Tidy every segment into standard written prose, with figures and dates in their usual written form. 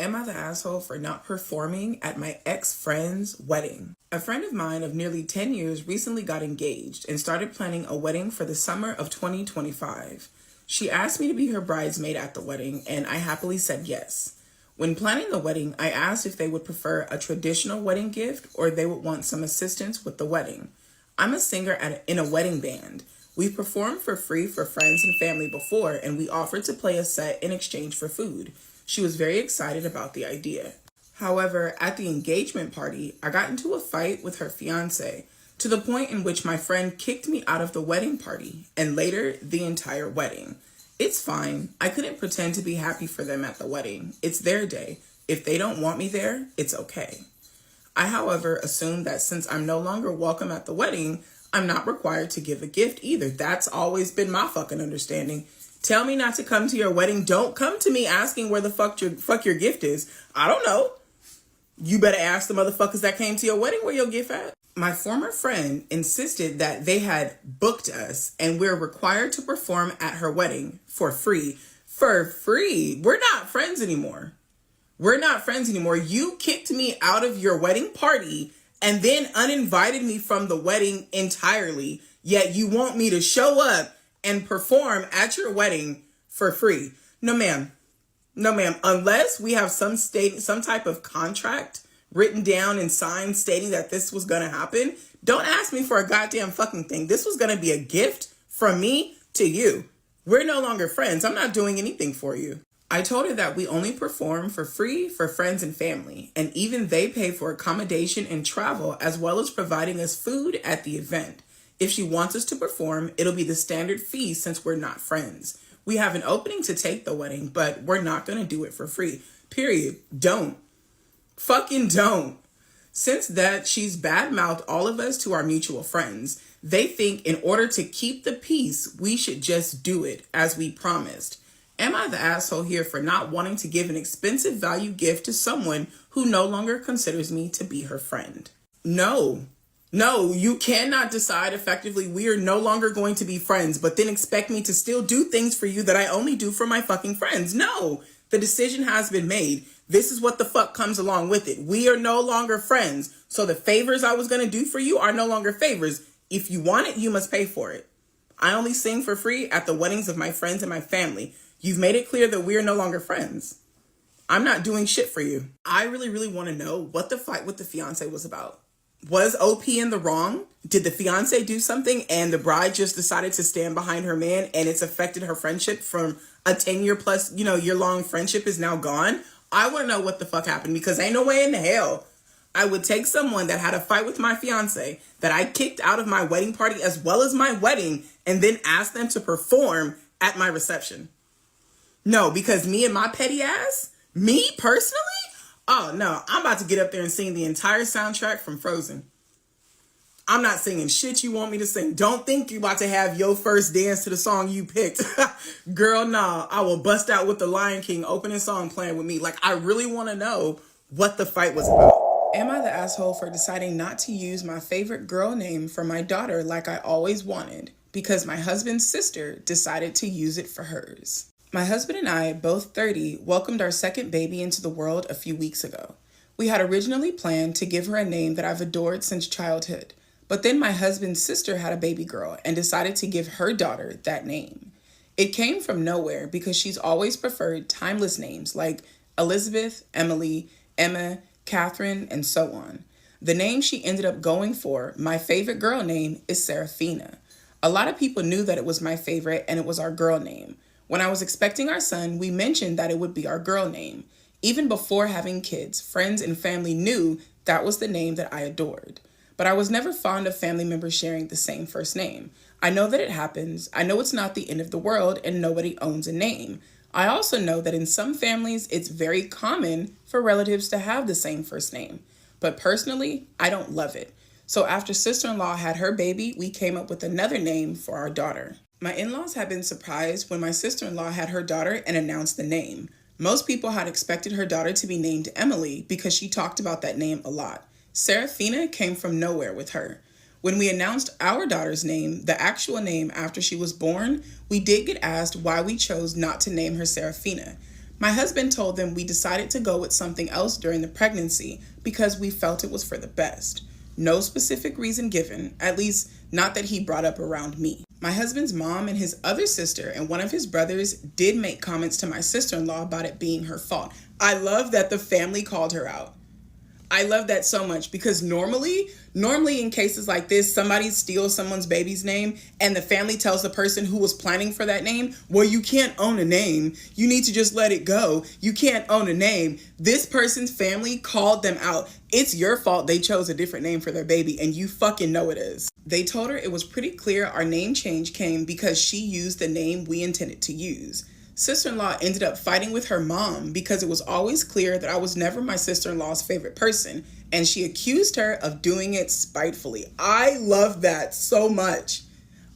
Am I the asshole for not performing at my ex-friend's wedding? A friend of mine of nearly 10 years recently got engaged and started planning a wedding for the summer of 2025. She asked me to be her bridesmaid at the wedding, and I happily said yes. When planning the wedding, I asked if they would prefer a traditional wedding gift or they would want some assistance with the wedding. I'm a singer in a wedding band. We've performed for free for friends and family before, and we offered to play a set in exchange for food. She was very excited about the idea. However, at the engagement party, I got into a fight with her fiance, to the point in which my friend kicked me out of the wedding party, and later, the entire wedding. It's fine. I couldn't pretend to be happy for them at the wedding. It's their day. If they don't want me there, it's okay. I, however, assumed that since I'm no longer welcome at the wedding, I'm not required to give a gift either. That's always been my fucking understanding. Tell me not to come to your wedding. Don't come to me asking where the fuck your gift is. I don't know. You better ask the motherfuckers that came to your wedding where your gift at. My former friend insisted that they had booked us and we're required to perform at her wedding for free. For free. We're not friends anymore. We're not friends anymore. You kicked me out of your wedding party and then uninvited me from the wedding entirely. Yet you want me to show up and perform at your wedding for free. No, ma'am. No, ma'am. Unless we have some type of contract written down and signed stating that this was going to happen, don't ask me for a goddamn fucking thing. This was going to be a gift from me to you. We're no longer friends. I'm not doing anything for you. I told her that we only perform for free for friends and family, and even they pay for accommodation and travel, as well as providing us food at the event. If she wants us to perform, it'll be the standard fee since we're not friends. We have an opening to take the wedding, but we're not going to do it for free. Period. Don't. Fucking don't. Since that, she's badmouthed all of us to our mutual friends. They think in order to keep the peace, we should just do it as we promised. Am I the asshole here for not wanting to give an expensive value gift to someone who no longer considers me to be her friend? No. No, you cannot decide effectively we are no longer going to be friends, but then expect me to still do things for you that I only do for my fucking friends. No, the decision has been made. This is what the fuck comes along with it. We are no longer friends. So the favors I was going to do for you are no longer favors. If you want it, you must pay for it. I only sing for free at the weddings of my friends and my family. You've made it clear that we are no longer friends. I'm not doing shit for you. I really want to know what the fight with the fiance was about. Was OP in the wrong? Did the fiance do something and the bride just decided to stand behind her man and it's affected her friendship from a 10-year plus, year-long friendship is now gone? I want to know what the fuck happened, because ain't no way in hell I would take someone that had a fight with my fiance that I kicked out of my wedding party as well as my wedding and then ask them to perform at my reception. No, because me and my petty ass, me personally, oh no, I'm about to get up there and sing the entire soundtrack from Frozen. I'm not singing shit you want me to sing. Don't think you're about to have your first dance to the song you picked. Girl, nah, I will bust out with the Lion King opening song playing with me. Like, I really want to know what the fight was about. Am I the asshole for deciding not to use my favorite girl name for my daughter like I always wanted because my husband's sister decided to use it for hers? My husband and I, both 30, welcomed our second baby into the world a few weeks ago. We had originally planned to give her a name that I've adored since childhood, but then my husband's sister had a baby girl and decided to give her daughter that name. It came from nowhere because she's always preferred timeless names like Elizabeth, Emily, Emma, Catherine, and so on. The name she ended up going for, my favorite girl name, is Serafina. A lot of people knew that it was my favorite and it was our girl name. When I was expecting our son, we mentioned that it would be our girl name. Even before having kids, friends and family knew that was the name that I adored. But I was never fond of family members sharing the same first name. I know that it happens. I know it's not the end of the world and nobody owns a name. I also know that in some families, it's very common for relatives to have the same first name. But personally, I don't love it. So after sister-in-law had her baby, we came up with another name for our daughter. My in-laws had been surprised when my sister-in-law had her daughter and announced the name. Most people had expected her daughter to be named Emily because she talked about that name a lot. Serafina came from nowhere with her. When we announced our daughter's name, the actual name after she was born, we did get asked why we chose not to name her Serafina. My husband told them we decided to go with something else during the pregnancy because we felt it was for the best. No specific reason given, at least not that he brought up around me. My husband's mom and his other sister and one of his brothers did make comments to my sister-in-law about it being her fault. I love that the family called her out. I love that so much because normally in cases like this, somebody steals someone's baby's name and the family tells the person who was planning for that name, well, you can't own a name. You need to just let it go. You can't own a name. This person's family called them out. It's your fault they chose a different name for their baby and you fucking know it is. They told her it was pretty clear our name change came because she used the name we intended to use. Sister-in-law ended up fighting with her mom because it was always clear that I was never my sister-in-law's favorite person, and she accused her of doing it spitefully. I love that so much.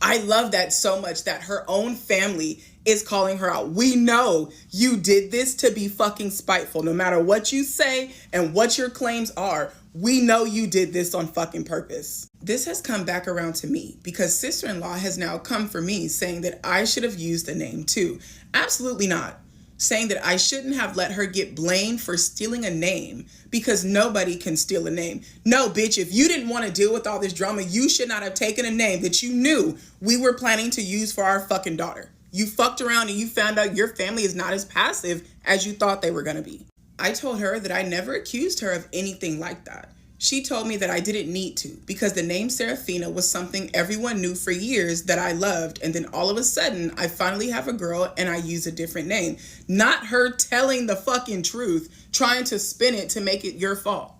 I love that so much that her own family is calling her out. We know you did this to be fucking spiteful. No matter what you say and what your claims are, we know you did this on fucking purpose. This has come back around to me because sister-in-law has now come for me saying that I should have used the name too. Absolutely not. Saying that I shouldn't have let her get blamed for stealing a name because nobody can steal a name. No, bitch, if you didn't want to deal with all this drama, you should not have taken a name that you knew we were planning to use for our fucking daughter. You fucked around and you found out your family is not as passive as you thought they were going to be. I told her that I never accused her of anything like that. She told me that I didn't need to because the name Serafina was something everyone knew for years that I loved, and then all of a sudden I finally have a girl and I use a different name. Not her telling the fucking truth, trying to spin it to make it your fault.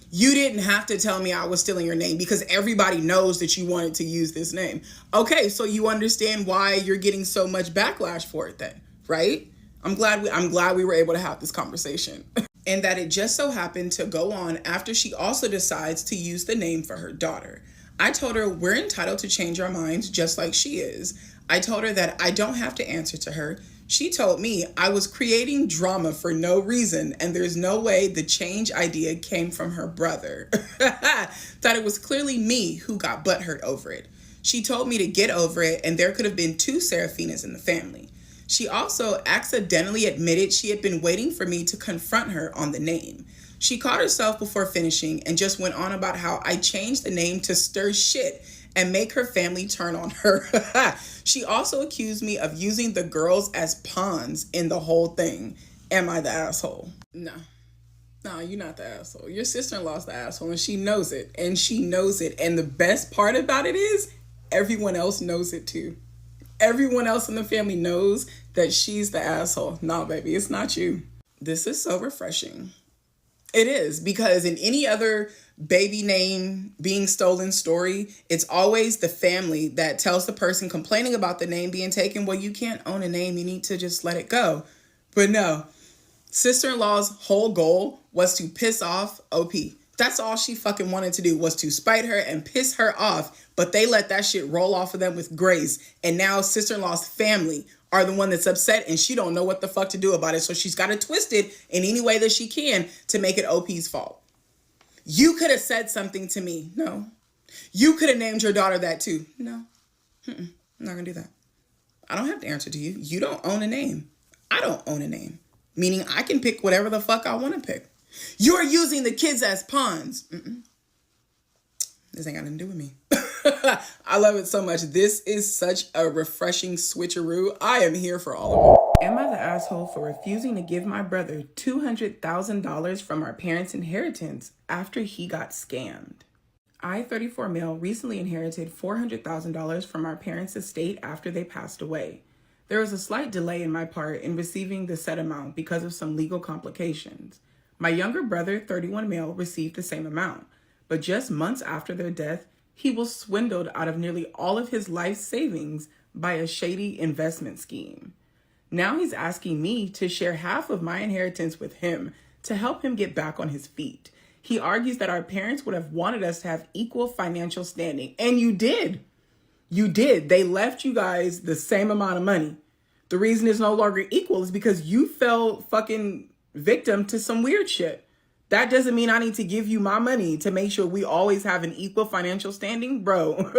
You didn't have to tell me I was stealing your name because everybody knows that you wanted to use this name. Okay, so you understand why you're getting so much backlash for it then, right? I'm glad we were able to have this conversation. And that it just so happened to go on after she also decides to use the name for her daughter. I told her we're entitled to change our minds just like she is. I told her that I don't have to answer to her. She told me I was creating drama for no reason and there's no way the change idea came from her brother. That it was clearly me who got butthurt over it. She told me to get over it and there could have been 2 Serafinas in the family. She also accidentally admitted she had been waiting for me to confront her on the name. She caught herself before finishing and just went on about how I changed the name to stir shit and make her family turn on her. She also accused me of using the girls as pawns in the whole thing. Am I the asshole? No, you're not the asshole. Your sister-in-law's the asshole and she knows it. And she knows it. And the best part about it is everyone else knows it too. Everyone else in the family knows that she's the asshole. No, baby, it's not you. This is so refreshing. It is, because in any other baby name being stolen story, it's always the family that tells the person complaining about the name being taken, well, you can't own a name. You need to just let it go. But no, sister-in-law's whole goal was to piss off OP. That's all she fucking wanted to do, was to spite her and piss her off. But they let that shit roll off of them with grace. And now sister-in-law's family are the one that's upset and she don't know what the fuck to do about it. So she's got to twist it in any way that she can to make it OP's fault. You could have said something to me. No. You could have named your daughter that too. No. I'm not going to do that. I don't have to answer to you. You don't own a name. I don't own a name. Meaning I can pick whatever the fuck I want to pick. You're using the kids as pawns. This ain't got nothing to do with me. I love it so much. This is such a refreshing switcheroo. I am here for all of it. Am I the asshole for refusing to give my brother $200,000 from our parents' inheritance after he got scammed? I, 34 male, recently inherited $400,000 from our parents' estate after they passed away. There was a slight delay in my part in receiving the said amount because of some legal complications. My younger brother, 31 male, received the same amount, but just months after their death, he was swindled out of nearly all of his life savings by a shady investment scheme. Now he's asking me to share half of my inheritance with him to help him get back on his feet. He argues that our parents would have wanted us to have equal financial standing, and you did. You did. They left you guys the same amount of money. The reason it's no longer equal is because you fell fucking victim to some weird shit. That doesn't mean I need to give you my money to make sure we always have an equal financial standing. Bro,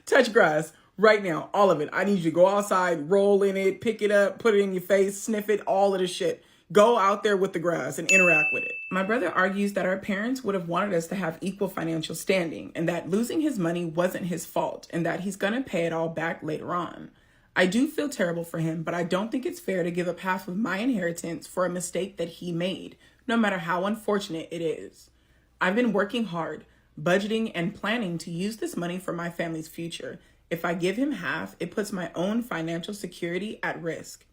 touch grass. Right now, all of it. I need you to go outside, roll in it, pick it up, put it in your face, sniff it, all of the shit. Go out there with the grass and interact with it. My brother argues that our parents would have wanted us to have equal financial standing and that losing his money wasn't his fault and that he's going to pay it all back later on. I do feel terrible for him, but I don't think it's fair to give up half of my inheritance for a mistake that he made, no matter how unfortunate it is. I've been working hard, budgeting and planning to use this money for my family's future. If I give him half, it puts my own financial security at risk.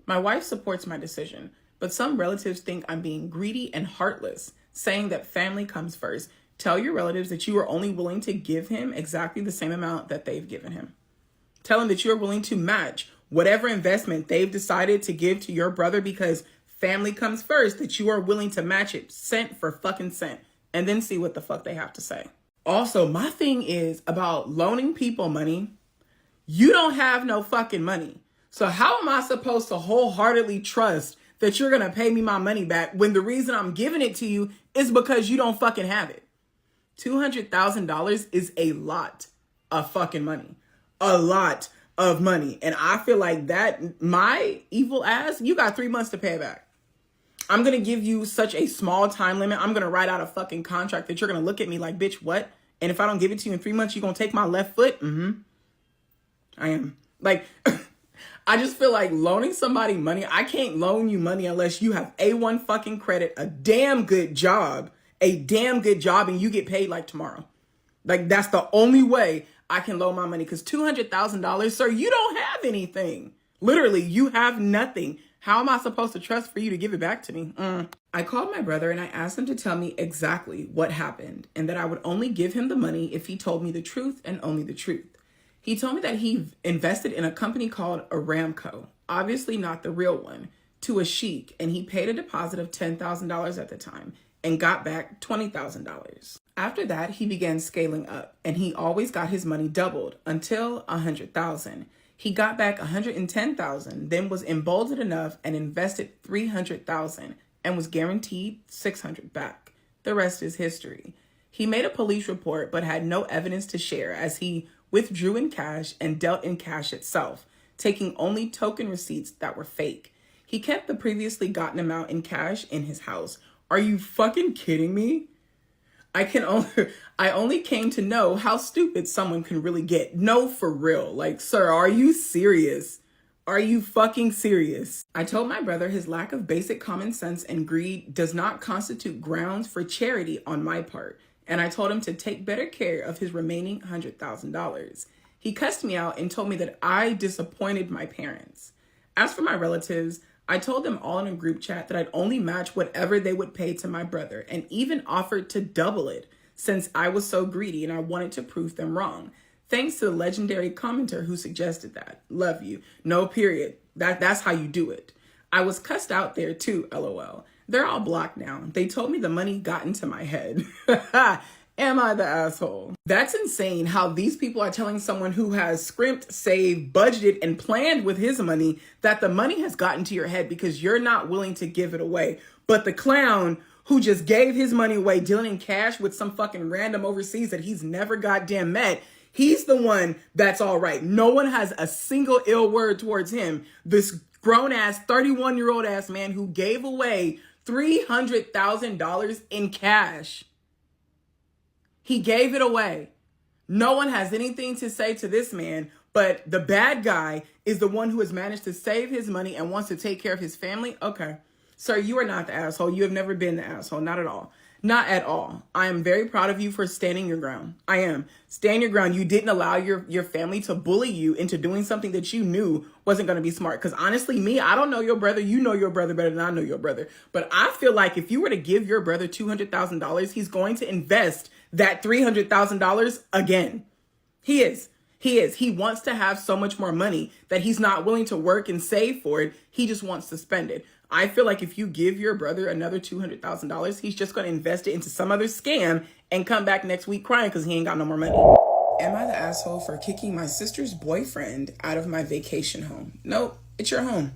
My wife supports my decision, but some relatives think I'm being greedy and heartless, saying that family comes first. Tell your relatives that you are only willing to give him exactly the same amount that they've given him. Tell him that you're willing to match whatever investment they've decided to give to your brother because family comes first, that you are willing to match it cent for fucking cent, and then see what the fuck they have to say. Also, my thing is about loaning people money. You don't have no fucking money. So how am I supposed to wholeheartedly trust that you're going to pay me my money back when the reason I'm giving it to you is because you don't fucking have it? $200,000 is a lot of fucking money. A lot of money. And I feel like that, my evil ass, you got 3 months to pay it back. I'm going to give you such a small time limit. I'm going to write out a fucking contract that you're going to look at me like, bitch, what? And if I don't give it to you in 3 months, you're going to take my left foot? I am. Like, I just feel like loaning somebody money. I can't loan you money unless you have A1 fucking credit, a damn good job, and you get paid like tomorrow. Like, that's the only way I can loan my money. Because $200,000, sir, you don't have anything. Literally, you have nothing. How am I supposed to trust for you to give it back to me? I called my brother and I asked him to tell me exactly what happened and that I would only give him the money if he told me the truth and only the truth. He told me that he invested in a company called Aramco, obviously not the real one, to a sheik, and he paid a deposit of $10,000 at the time and got back $20,000. After that, he began scaling up and he always got his money doubled until $100,000. He got back $110,000, then was emboldened enough and invested $300,000 and was guaranteed $600 back. The rest is history. He made a police report but had no evidence to share as he withdrew in cash and dealt in cash itself, taking only token receipts that were fake. He kept the previously gotten amount in cash in his house. Are you fucking kidding me? I only came to know how stupid someone can really get. No, for real. Like, sir, are you serious? Are you fucking serious? I told my brother his lack of basic common sense and greed does not constitute grounds for charity on my part, and I told him to take better care of his remaining $100,000. He cussed me out and told me that I disappointed my parents. As for my relatives, I told them all in a group chat that I'd only match whatever they would pay to my brother and even offered to double it since I was so greedy and I wanted to prove them wrong. Thanks to the legendary commenter who suggested that. Love you. No, period. That's how you do it. I was cussed out there too, LOL. They're all blocked now. They told me the money got into my head. Am I the asshole? That's insane how these people are telling someone who has scrimped, saved, budgeted, and planned with his money that the money has gotten to your head because you're not willing to give it away. But the clown who just gave his money away dealing in cash with some fucking random overseas that he's never goddamn met, he's the one that's all right. No one has a single ill word towards him. This grown-ass, 31-year-old ass man who gave away $300,000 in cash. He gave it away. No one has anything to say to this man, but the bad guy is the one who has managed to save his money and wants to take care of his family. Okay. Sir, you are not the asshole. You have never been the asshole. Not at all. Not at all. I am very proud of you for standing your ground. I am. Stand your ground. You didn't allow your family to bully you into doing something that you knew wasn't going to be smart. Because honestly, me, I don't know your brother. You know your brother better than I know your brother. But I feel like if you were to give your brother $200,000, he's going to invest that $300,000 again. He is. He wants to have so much more money that he's not willing to work and save for it. He just wants to spend it. I feel like if you give your brother another $200,000, he's just going to invest it into some other scam and come back next week crying because he ain't got no more money. Am I the asshole for kicking my sister's boyfriend out of my vacation home? Nope, it's your home.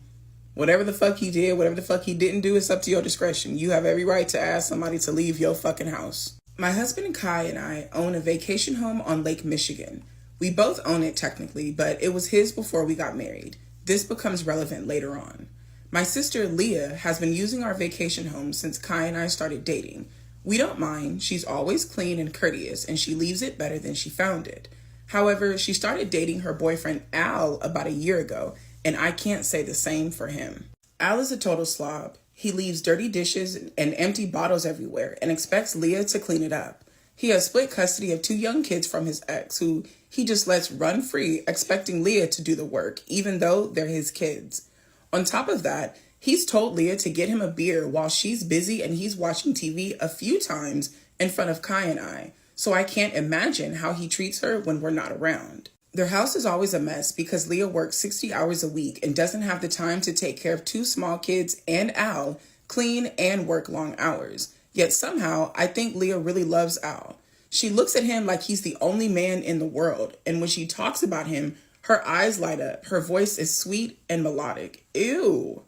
Whatever the fuck he did, whatever the fuck he didn't do, it's up to your discretion. You have every right to ask somebody to leave your fucking house. My husband Kai and I own a vacation home on Lake Michigan. We both own it technically, but it was his before we got married. This becomes relevant later on. My sister Leah has been using our vacation home since Kai and I started dating. We don't mind. She's always clean and courteous, and she leaves it better than she found it. However, she started dating her boyfriend Al about a year ago, and I can't say the same for him. Al is a total slob. He leaves dirty dishes and empty bottles everywhere and expects Leah to clean it up. He has split custody of 2 young kids from his ex, who he just lets run free, expecting Leah to do the work, even though they're his kids. On top of that, he's told Leah to get him a beer while she's busy and he's watching TV a few times in front of Kai and I, so I can't imagine how he treats her when we're not around. Their house is always a mess because Leah works 60 hours a week and doesn't have the time to take care of 2 small kids and Al, clean and work long hours. Yet somehow, I think Leah really loves Al. She looks at him like he's the only man in the world, and when she talks about him, her eyes light up. Her voice is sweet and melodic. Ew.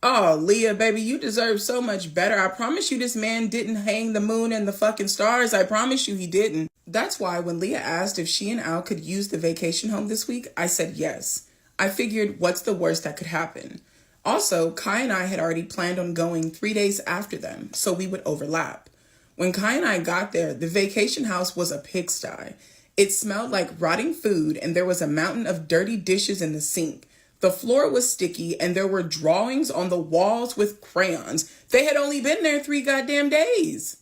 Oh, Leah, baby, you deserve so much better. I promise you this man didn't hang the moon and the fucking stars. I promise you he didn't. That's why when Leah asked if she and Al could use the vacation home this week, I said yes. I figured, what's the worst that could happen? Also, Kai and I had already planned on going 3 days after them, so we would overlap. When Kai and I got there, the vacation house was a pigsty. It smelled like rotting food, and there was a mountain of dirty dishes in the sink. The floor was sticky, and there were drawings on the walls with crayons. They had only been there 3 goddamn days.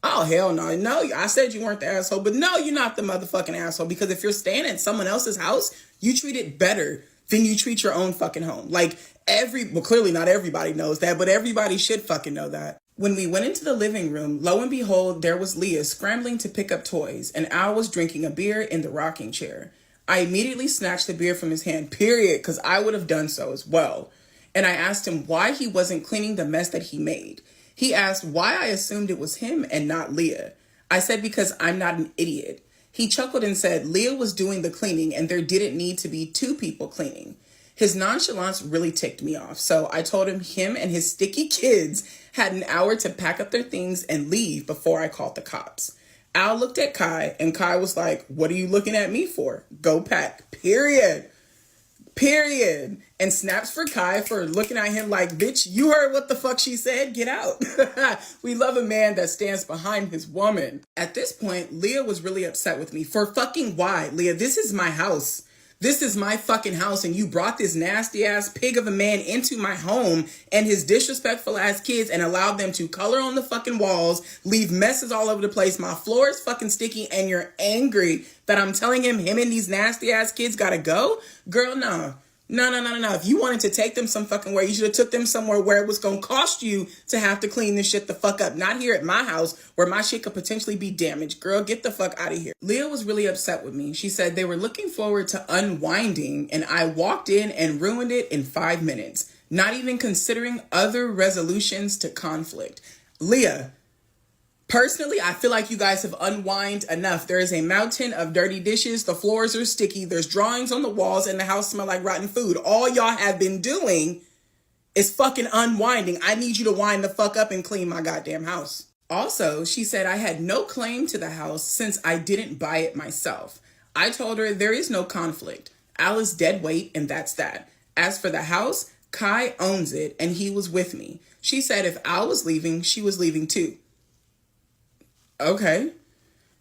Oh, hell no. No, I said you weren't the asshole, but no, you're not the motherfucking asshole, because if you're staying at someone else's house, you treat it better than you treat your own fucking home. Like, well, clearly not everybody knows that, but everybody should fucking know that. When we went into the living room, lo and behold, there was Leah scrambling to pick up toys, and Al was drinking a beer in the rocking chair. I immediately snatched the beer from his hand, period, because I would have done so as well. And I asked him why he wasn't cleaning the mess that he made. He asked why I assumed it was him and not Leah. I said because I'm not an idiot. He chuckled and said Leah was doing the cleaning and there didn't need to be 2 people cleaning. His nonchalance really ticked me off, so I told him and his sticky kids had an hour to pack up their things and leave before I called the cops. Al looked at Kai, and Kai was like, what are you looking at me for? Go pack, period. And snaps for Kai for looking at him like, bitch, you heard what the fuck she said? Get out. We love a man that stands behind his woman. At this point, Leah was really upset with me. For fucking why? Leah, this is my house. This is my fucking house, and you brought this nasty ass pig of a man into my home and his disrespectful ass kids and allowed them to color on the fucking walls, leave messes all over the place. My floor is fucking sticky, and you're angry that I'm telling him and these nasty ass kids gotta go? Girl, no. No. If you wanted to take them some fucking where, you should have took them somewhere where it was going to cost you to have to clean this shit the fuck up. Not here at my house where my shit could potentially be damaged. Girl, get the fuck out of here. Leah was really upset with me. She said they were looking forward to unwinding and I walked in and ruined it in 5 minutes. Not even considering other resolutions to conflict. Leah, personally, I feel like you guys have unwind enough. There is a mountain of dirty dishes. The floors are sticky. There's drawings on the walls and the house smell like rotten food. All y'all have been doing is fucking unwinding. I need you to wind the fuck up and clean my goddamn house. Also, she said I had no claim to the house since I didn't buy it myself. I told her there is no conflict. Al is dead weight and that's that. As for the house, Kai owns it and he was with me. She said if Al was leaving, she was leaving too. Okay.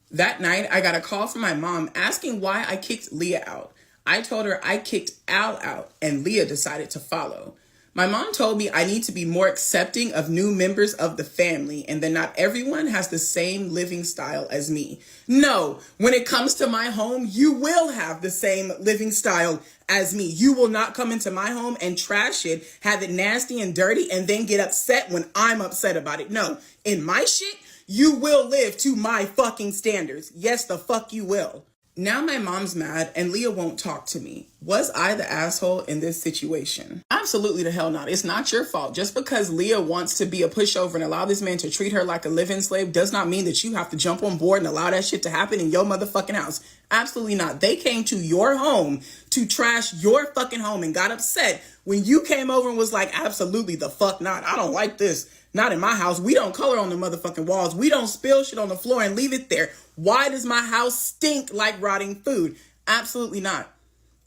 That night, I got a call from my mom asking why I kicked Leah out. I told her I kicked Al out, and Leah decided to follow. My mom told me I need to be more accepting of new members of the family and that not everyone has the same living style as me. No, when it comes to my home, you will have the same living style as me. You will not come into my home and trash it, have it nasty and dirty, and then get upset when I'm upset about it. No, in my shit, you will live to my fucking standards. Yes, the fuck you will. Now my mom's mad and Leah won't talk to me. Was I the asshole in this situation? Absolutely the hell not. It's not your fault. Just because Leah wants to be a pushover and allow this man to treat her like a living slave does not mean that you have to jump on board and allow that shit to happen in your motherfucking house. Absolutely not. They came to your home to trash your fucking home and got upset when you came over and was like, absolutely the fuck not. I don't like this. Not in my house. We don't color on the motherfucking walls. We don't spill shit on the floor and leave it there. Why does my house stink like rotting food? Absolutely not.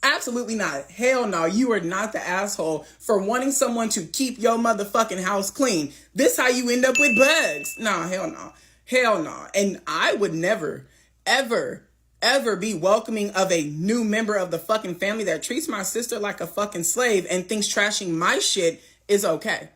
Absolutely not. Hell no. You are not the asshole for wanting someone to keep your motherfucking house clean. This how you end up with bugs. Nah, hell no. Hell no. And I would never, ever be welcoming of a new member of the fucking family that treats my sister like a fucking slave and thinks trashing my shit is okay.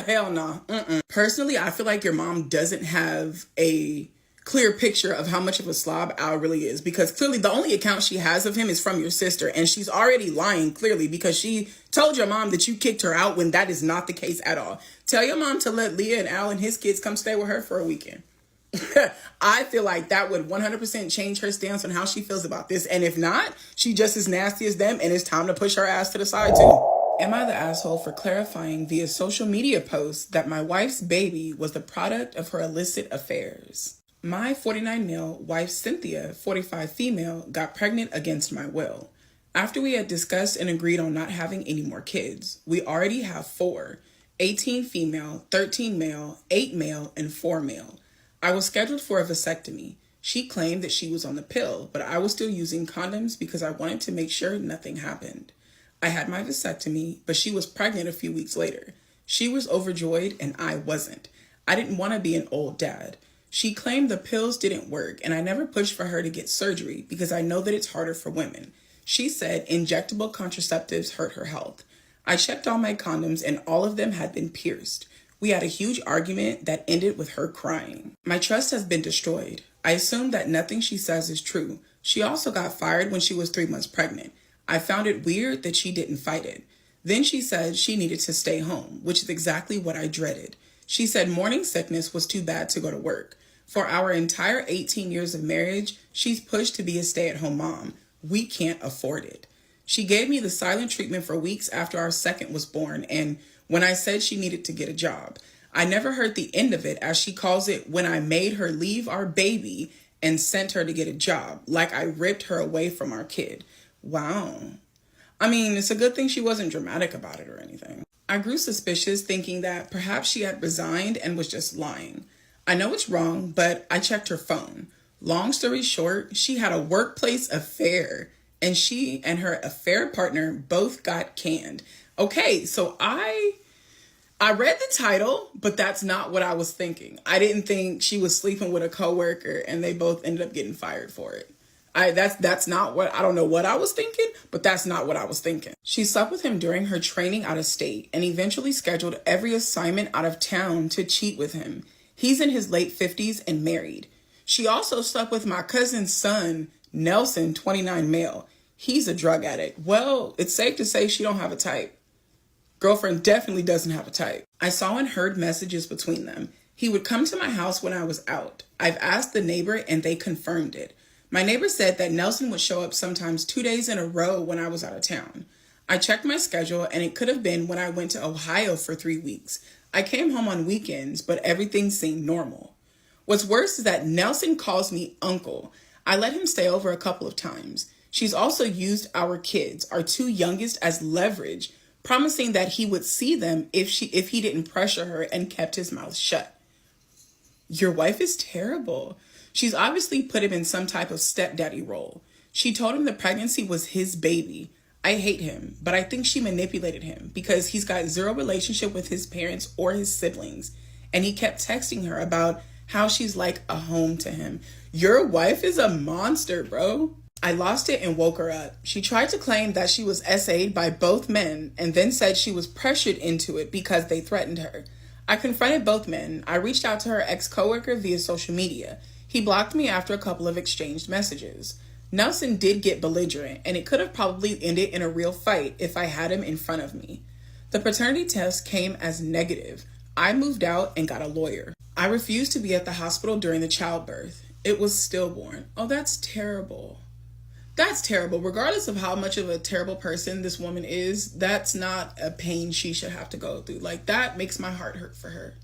Hell no. Personally, I feel like your mom doesn't have a clear picture of how much of a slob Al really is, because clearly the only account she has of him is from your sister, and she's already lying clearly because she told your mom that you kicked her out when that is not the case at all. Tell your mom to let Leah and Al and his kids come stay with her for a weekend. I feel like that would 100% change her stance on how she feels about this, and if not, she just as nasty as them, and it's time to push her ass to the side too. Am I the asshole for clarifying via social media posts that my wife's baby was the product of her illicit affairs? My 49 male wife, Cynthia, 45 female, got pregnant against my will. After we had discussed and agreed on not having any more kids, we already have 4, 18 female, 13 male, 8 male, and 4 male. I was scheduled for a vasectomy. She claimed that she was on the pill, but I was still using condoms because I wanted to make sure nothing happened. I had my vasectomy, but she was pregnant a few weeks later. She was overjoyed and I wasn't. I didn't want to be an old dad. She claimed the pills didn't work, and I never pushed for her to get surgery because I know that it's harder for women. She said injectable contraceptives hurt her health. I checked all my condoms and all of them had been pierced. We had a huge argument that ended with her crying. My trust has been destroyed. I assume that nothing she says is true. She also got fired when she was 3 months pregnant. I found it weird that she didn't fight it. Then she said she needed to stay home, which is exactly what I dreaded. She said morning sickness was too bad to go to work. For our entire 18 years of marriage, she's pushed to be a stay-at-home mom. We can't afford it. She gave me the silent treatment for weeks after our second was born, and when I said she needed to get a job, I never heard the end of it, as she calls it, when I made her leave our baby and sent her to get a job, like I ripped her away from our kid. Wow. I mean, it's a good thing she wasn't dramatic about it or anything. I grew suspicious, thinking that perhaps she had resigned and was just lying. I know it's wrong, but I checked her phone. Long story short, she had a workplace affair, and she and her affair partner both got canned. Okay, so I read the title, but that's not what I was thinking. I didn't think she was sleeping with a coworker and they both ended up getting fired for it. That's not what, I don't know what I was thinking, but that's not what I was thinking. She slept with him during her training out of state and eventually scheduled every assignment out of town to cheat with him. He's in his late 50s and married. She also slept with my cousin's son, Nelson, 29 male. He's a drug addict. Well, it's safe to say she don't have a type. Girlfriend definitely doesn't have a type. I saw and heard messages between them. He would come to my house when I was out. I've asked the neighbor and they confirmed it. My neighbor said that Nelson would show up sometimes 2 days in a row when I was out of town. I checked my schedule and it could have been when I went to Ohio for 3 weeks. I came home on weekends, but everything seemed normal. What's worse is that Nelson calls me uncle. I let him stay over a couple of times. She's also used our kids, our 2 youngest, as leverage, promising that he would see them if he didn't pressure her and kept his mouth shut. Your wife is terrible. She's obviously put him in some type of stepdaddy role. She told him the pregnancy was his baby. I hate him, but I think she manipulated him because he's got zero relationship with his parents or his siblings. And he kept texting her about how she's like a home to him. Your wife is a monster, bro. I lost it and woke her up. She tried to claim that she was SA'd by both men and then said she was pressured into it because they threatened her. I confronted both men. I reached out to her ex-coworker via social media. He blocked me after a couple of exchanged messages. Nelson did get belligerent, and it could have probably ended in a real fight if I had him in front of me. The paternity test came as negative. I moved out and got a lawyer. I refused to be at the hospital during the childbirth. It was stillborn. Oh, that's terrible. That's terrible. Regardless of how much of a terrible person this woman is, that's not a pain she should have to go through. Like, that makes my heart hurt for her.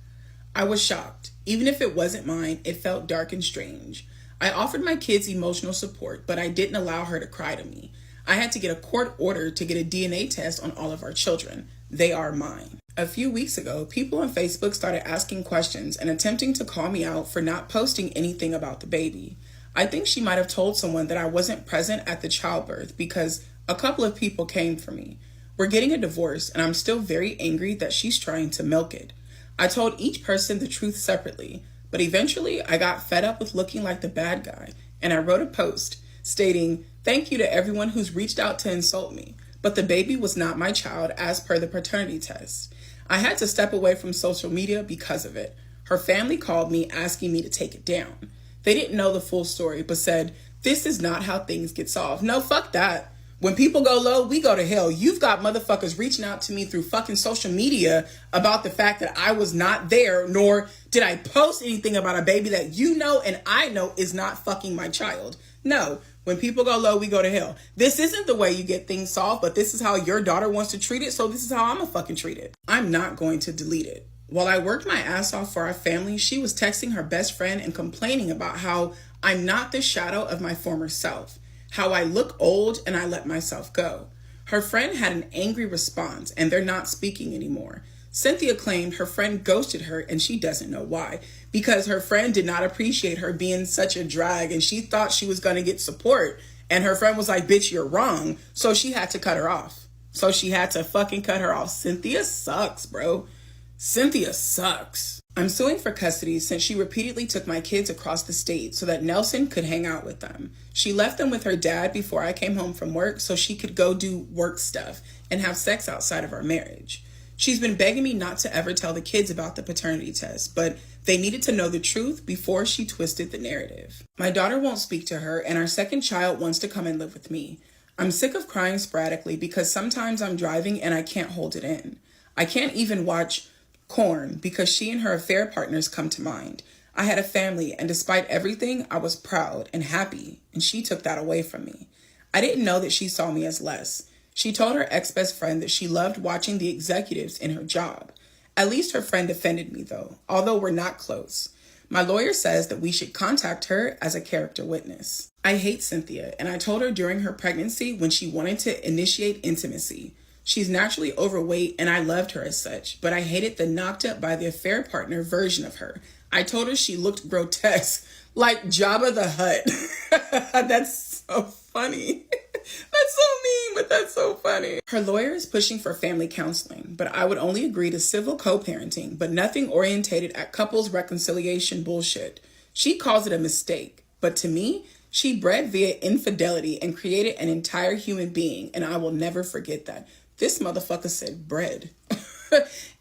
I was shocked. Even if it wasn't mine, it felt dark and strange. I offered my kids emotional support, but I didn't allow her to cry to me. I had to get a court order to get a DNA test on all of our children. They are mine. A few weeks ago, people on Facebook started asking questions and attempting to call me out for not posting anything about the baby. I think she might have told someone that I wasn't present at the childbirth because a couple of people came for me. We're getting a divorce and I'm still very angry that she's trying to milk it. I told each person the truth separately, but eventually I got fed up with looking like the bad guy and I wrote a post stating, "Thank you to everyone who's reached out to insult me, but the baby was not my child as per the paternity test." I had to step away from social media because of it. Her family called me asking me to take it down. They didn't know the full story, but said, "This is not how things get solved." No, fuck that. When people go low, we go to hell. You've got motherfuckers reaching out to me through fucking social media about the fact that I was not there, nor did I post anything about a baby that you know and I know is not fucking my child. No, when people go low, we go to hell. This isn't the way you get things solved, but this is how your daughter wants to treat it, so this is how I'm gonna fucking treat it. I'm not going to delete it. While I worked my ass off for our family, she was texting her best friend and complaining about how I'm not the shadow of my former self, how I look old and I let myself go. Her friend had an angry response and they're not speaking anymore. Cynthia claimed her friend ghosted her and she doesn't know why, because her friend did not appreciate her being such a drag and she thought she was going to get support. And her friend was like, "Bitch, you're wrong." So she had to cut her off. So she had to fucking cut her off. Cynthia sucks, bro. Cynthia sucks. I'm suing for custody since she repeatedly took my kids across the state so that Nelson could hang out with them. She left them with her dad before I came home from work so she could go do work stuff and have sex outside of our marriage. She's been begging me not to ever tell the kids about the paternity test, but they needed to know the truth before she twisted the narrative. My daughter won't speak to her, and our second child wants to come and live with me. I'm sick of crying sporadically because sometimes I'm driving and I can't hold it in. I can't even watch Corn because she and her affair partners come to mind. I had a family, and despite everything, I was proud and happy, and she took that away from me. I didn't know that she saw me as less. She told her ex-best friend that she loved watching the executives in her job. At least her friend defended me, though, although we're not close. My lawyer says that we should contact her as a character witness. I hate Cynthia, and I told her during her pregnancy when she wanted to initiate intimacy. She's naturally overweight, and I loved her as such, but I hated the knocked up by the affair partner version of her. I told her she looked grotesque, like Jabba the Hutt. That's so funny. That's so mean, but that's so funny. Her lawyer is pushing for family counseling, but I would only agree to civil co-parenting, but nothing orientated at couples reconciliation bullshit. She calls it a mistake, but to me, she bred via infidelity and created an entire human being, and I will never forget that. This motherfucker said bread.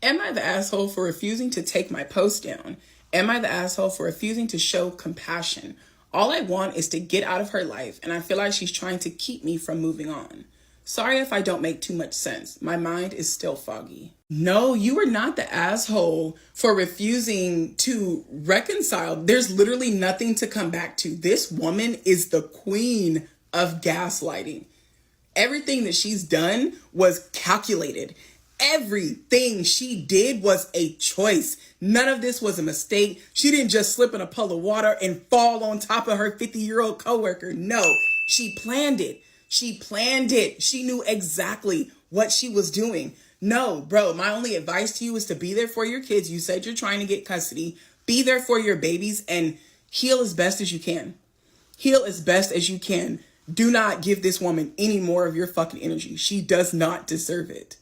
Am I the asshole for refusing to take my post down? Am I the asshole for refusing to show compassion? All I want is to get out of her life, and I feel like she's trying to keep me from moving on. Sorry if I don't make too much sense. My mind is still foggy. No, you are not the asshole for refusing to reconcile. There's literally nothing to come back to. This woman is the queen of gaslighting. Everything that she's done was calculated. Everything she did was a choice. None of this was a mistake. She didn't just slip in a puddle of water and fall on top of her 50-year-old coworker. No, she planned it. She planned it. She knew exactly what she was doing. No, bro, my only advice to you is to be there for your kids. You said you're trying to get custody. Be there for your babies and heal as best as you can. Heal as best as you can. Do not give this woman any more of your fucking energy. She does not deserve it.